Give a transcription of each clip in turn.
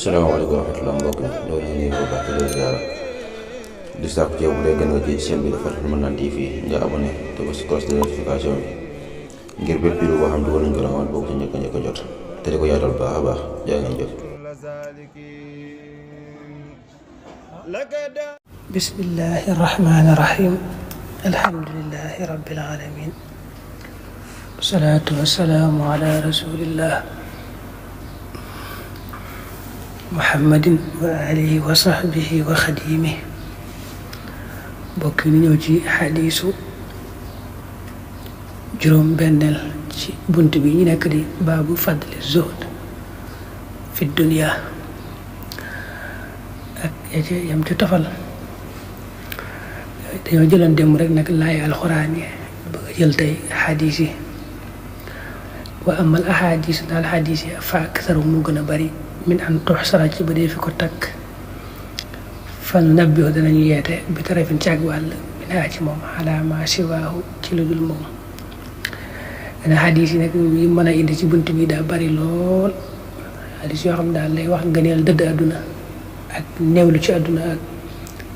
salaamaaleykum wa rahmatulah mbokk mi ñoo ngi nuyu bu baax di leen ziara di sàkku ci yow bu dee gën nga ci chaîne bi dafa Fathul Mannan TV nga abonné te ba si cloche de notification bi ngir bépp vidéo boo xam dugal nañ ko la nga bokk ci njëkk a jot te di ko yaatal baax a baax jaa ngeen jëf. bismillahi rahmaani rahim alhamdulillahi rabbil alamin wasalaatu wasalaamu ala rasulillah muhammadin wa alihi wa sahbihi wa xadimi bokk ni ñëw ci xadiisu juróom benneel ci bunt bi ñu nekk di baabu fadli zuhd fi dunya ak yam ci tofal dañoo jëloon démb rek nag laay alxuraan yi bëgg a jël tey xadiis yi wa amal ahadis daal xadiis yi fa aktaru mu gën a bari min an tuxsara ci ba dee fi ko takk fan nabbihu danañu yeete bi tarafin ci ak wàll minaa ci moom ala ma siwaahu ci lu dul moom dana xadiis yi nag yi mën a indi ci bunt bi daa bari lool xadiis yoo xam daal lay wax ngëneel dëdd àdduna ak néewlu ci àdduna ak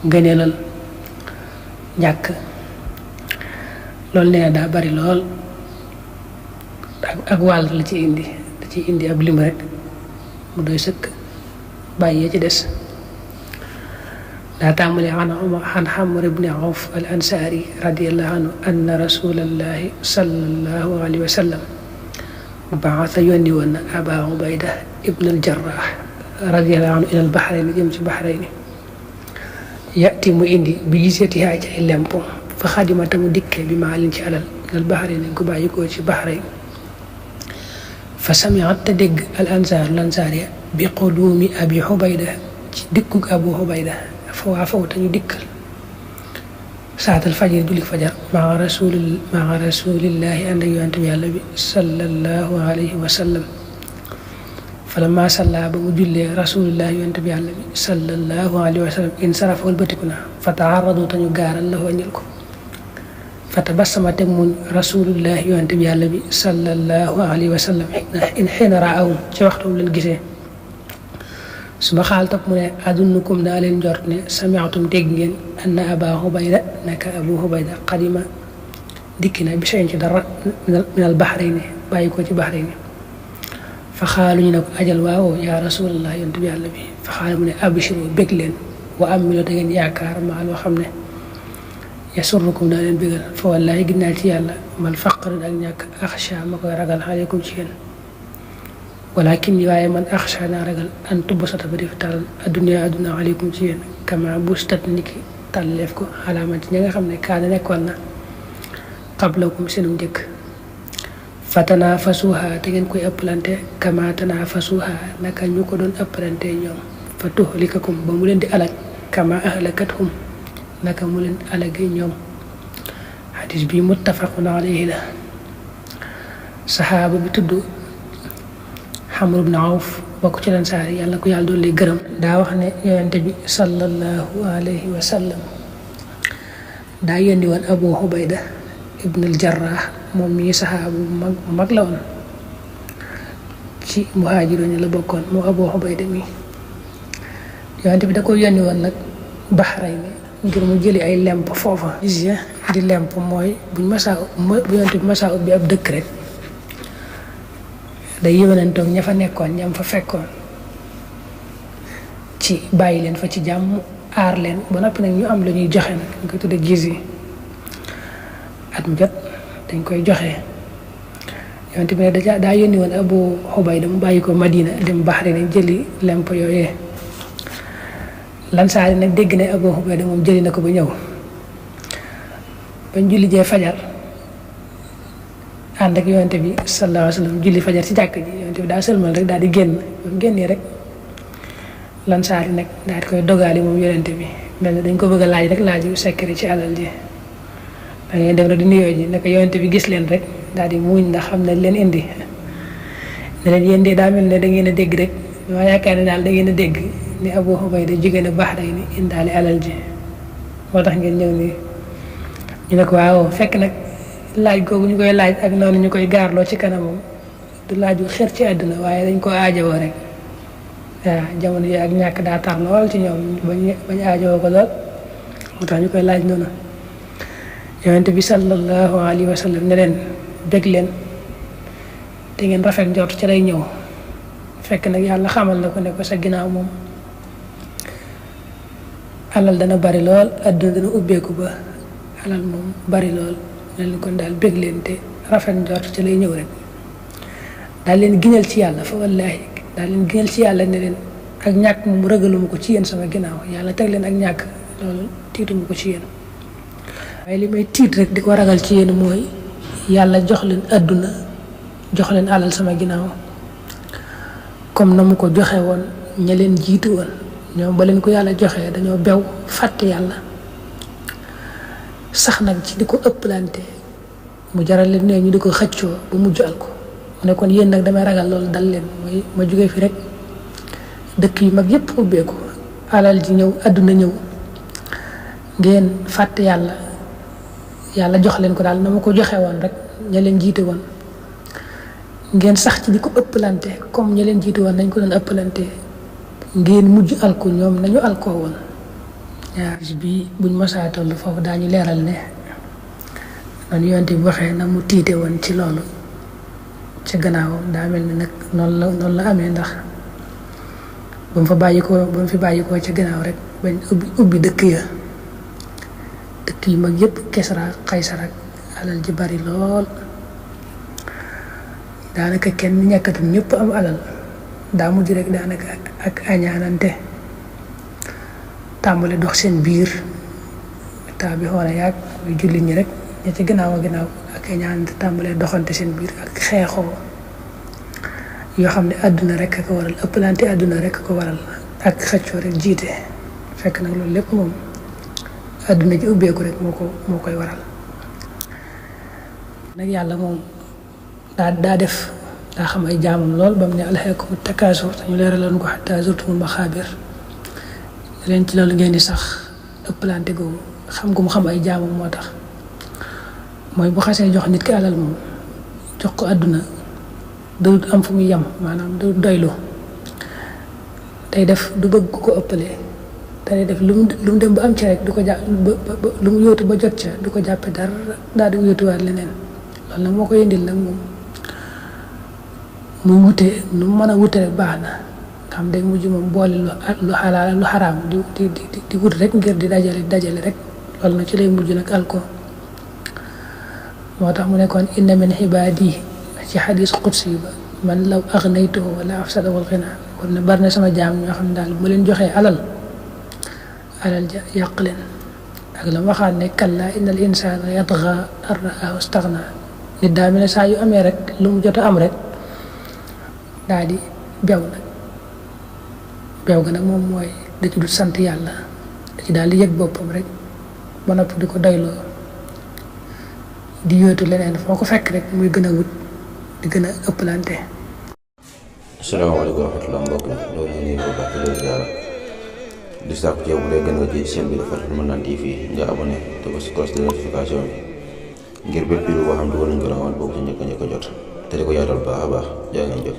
ngëneelal ñàkk loolu nee na daa bari lool ak wàll la ci indi da ci indi ab lim rek mu doy sëkk bàyyi ci des daa tàmbali an Amr ibn Awf al ansaari radiyallahu anhu anna rasulallahi sallallahu alayhi wa sallam baasa yónni woon na Aba Ubayda ibn al Jarrah radiyallahu anhu ila al Bahrayn jëm ci Bahrayn yati mu indi bi gisatihaa ci ay lempo fa xadimata mu dikkee bi maalin ci alal al Bahrayn ko bàyyi ko ci Bahrayn fa samiat te dégg al ansaar ya bi quduumi abi xubayda ci dikkug abu xubayda fa waa faw te ñu dikkal saatal fajar julli fajar maa rasulillahi ànd ak yonent bi yàlla bi sallallahu alayhi wa sallam fa lamma salla ba mu jullee rasulillahi yonent bi yàlla bi sallallahu alayhi wa sallam in sarafa walbatiku na fa taaradu te ñu gaaral la waññal ko fa tabassama teg muñ rasulullah yonent bi yàlla bi sallallahu alayhi wa sallam xiina raawum ci waxtu leen gisee su ma xaal topp mu ne adunnukum daa leen jort ne samiatum dégg ngeen anna aba xubayda naka abu xubayda qadima dikki na bi seen ci dara minal bahrayni bàyyi ko ci bahrayni fa xaalu ñu ne ko ajal waaw yaa rasulallah yonent bi yàlla bi fa xaalu mu ne abshiru bég leen wa amilu da ngeen yaakaar maa loo xam ne yasurrukum daa leen bégal fa wallaahi ginnaaw ci yàlla mal faqr ak ñàkk axsha ma koy ragal aleykum ci yéen walakin waaye man axsha naa ragal an tubsata ba def tàll adduna aleykum ci yéen kama bustat niki tàlleef ko alaama ci ñi nga xam ne kaana nekkoon na qablakum seenum njëkk fa tanaafasuha te ngeen koy ëppalante kama tanaafasuha naka ñu ko doon ëppalante ñoom fa tuhlikakum ba mu leen di alag kama ahlakathum naka mu leen alage ñoom xadis bi muttafaqun alayhi la saxaaba bi tudd Amr ibn Awf bokk ci Ansaar yàlla ko yàlla doon lay gërëm daa wax ne yonente bi sallallahu alayhi wa sallam daa yónni woon Abu Ubayda ibn al Jarrah moom mii saxaaba bu mag la woon ci muhaajiroon la bokkoon moo Abu Ubayda mi yonente bi da ko yónni woon nag Bahrayn ngir mu jëli ay lemp foofa di lemp mooy bu yonent bi masaa ubbi ab dëkk rek day yëwanantoog ña fa nekkoon ñam fa fekkoon ci bàyyi leen fa ci jàmm aar leen ba noppi nag ñu am la ñuy joxe nag ñu koy tudde gis yi at mu jot dañ koy joxe yonent bi ne daa yónni woon Abu Ubayda mu bàyyi ko Madina dem Bahrayn jëli lemp yooyee Lansaar nag dégg ne Abu Ubayda moom jëli na ko ba ñëw bañ julli jee fajar ànd ak yonente bi sallallahu alayhi wa sallam julli fajar ci jàkk ji yonente bi daa sëlmal rek daal di génn ba mu génnee rek Lansaar nag daal di koy dogaali moom yonente bi mel na dañ ko bëgg a laaj rek laaju secret ci alal ji da ngay dem rek di nuyoo ji naka yonente bi gis leen rek daal di muuñ ndax xam nañ leen indi ne leen yéen de daa mel ne da ngeen a dégg rek ma yaakaar ne daal da ngeen a dégg ni Abu Ubayda jóge na Bahrayn indaale alal ji moo tax ngeen ñëw nii ñu ne ko waaw fekk nag laaj googu ñu koy laaj ak noonu ñu koy gaarloo ci kanamam du laaju xër ci àdduna waaye dañ ko aajowoo rek waaw jamono yi ak ñàkk daa tar lool ci ñoom bañ aajoo ko lool moo tax ñu koy laaj noonu. yonent bi sallallahu alayhi wa sallam ne leen bég leen te ngeen rafet njort ci lay ñëw. fekk nag yàlla xamal na ko ne ko sa ginnaaw moom alal dana bari lool àdduna dana ubbeeku ba alal moom bari lool ne leen kon daal bég leen te rafet njort ci lay ñëw rek. daal leen giñal ci yàlla fa wallaahi daal leen giñal ci yàlla ne leen ak ñàkk moom ragaluma ko ci yéen sama ginnaaw yàlla teg leen ak ñàkk loolu tiituma ko ci yéen. waaye li may tiit rek di ko ragal ci yéen mooy yàlla jox leen àdduna jox leen alal sama ginnaaw comme na mu ko joxe woon ña leen jiitu woon ñoom ba leen ko yàlla joxee dañoo bew fàtte yàlla sax nag ci di ko ëpplante mu jaral leen ne ñu di ko xëccoo ba mujj al ko. mu ne kon yéen nag damay ragal loolu dal leen mooy ma jóge fi rek dëkk yu mag yépp ubbeeku alal ji ñëw àdduna ñëw ngeen fàtte yàlla jox leen ko daal na ma ko joxe woon rek ña leen jiite woon ngeen sax ci di ko ëpplante comme ña leen jiite woon nañ ko doon ëpplante ngeen mujj alko ñoom nañu alkoo woon. waaw bi buñ masaa toll foofu daañu leeral ne noonu yonte bi waxee na mu tiite woon ci loolu ca gannaawam daa mel ni nag noonu la amee ndax ba mu fi bàyyi koo ca gannaaw rek bañ ubbi dëkk yi mag yépp Kisra Qaysar ak alal ji bari lool daanaka kenn ñàkkatul ñëpp am alal daa mujj rek daanaka ak añaanante tàmbale dox seen biir taa bi xoole yaag muy jullit ñi rek ña ci gannaaw ak añaanante tàmbale doxante seen biir ak xeexoo yoo xam ne àdduna rek a ko waral ëppalante àdduna rek a ko waral ak xëccoo rek jiite fekk nag loolu lépp moom àdduna ji ubbeeku rek moo koy waral. nag yàlla moom daa def daa xam ay jaamam lool ba mu ne alhaakumu takaasur te ñu leeraloon ko hattaa zurtumul maqaabir leen ci loolu ngeen di sax ëppalante googu xam gu mu xam ay jaamam moo tax mooy bu xasee jox nit ki alal moom jox ko àdduna du am fu muy yem maanaam du doylu day def du bëgg ko ëppale te day def lu mu dem ba am ci rek du ko jàpp lu mu yóotu ba jot ca du ko jàppe dara daal di yóotuwaat leneen loolu nag moo ko yëndil nag moom muy wute nu mu mën a wute rek baax na xam day mujj moom boole lu xalaal lu xaraam di wut rek ngir di dajale rek loolu nag ci lay mujj nag alko moo tax mu nekkoon inna min xibaadi ci xadis qudsi ba man law aghnaytuhu wala afsada wal ghina kon ne bari na sama jaam ñoo xam ne daal bu leen joxee alal ja yàq leen ak la waxaat ne kalla innal insaana yatgha an ra'ahu istaghna nit daa mel ne saa yu amee rek lu mu jot a am rek daa di bew ga nag moom mooy da ci du sant yàlla da ci daal di yëg boppam rek ba noppi di ko doyloo di yóotu leneen foo ko fekk rek muy gën a wut di gën a ëppalante. asalaamaaleykum wa rahmatulah mbokk mi loolu ñu ngi ko baax di leen ziara di sàkku ci yow bu dee gën nga ci chaîne bi Fathul Mannan TV nga abonné te ba si cloche de notification bi ngir bépp vidéo boo xam dugal nañ ko rawal boobu ci njëkk a jot te di ko yaatal baax a baax jaa ngeen jëf.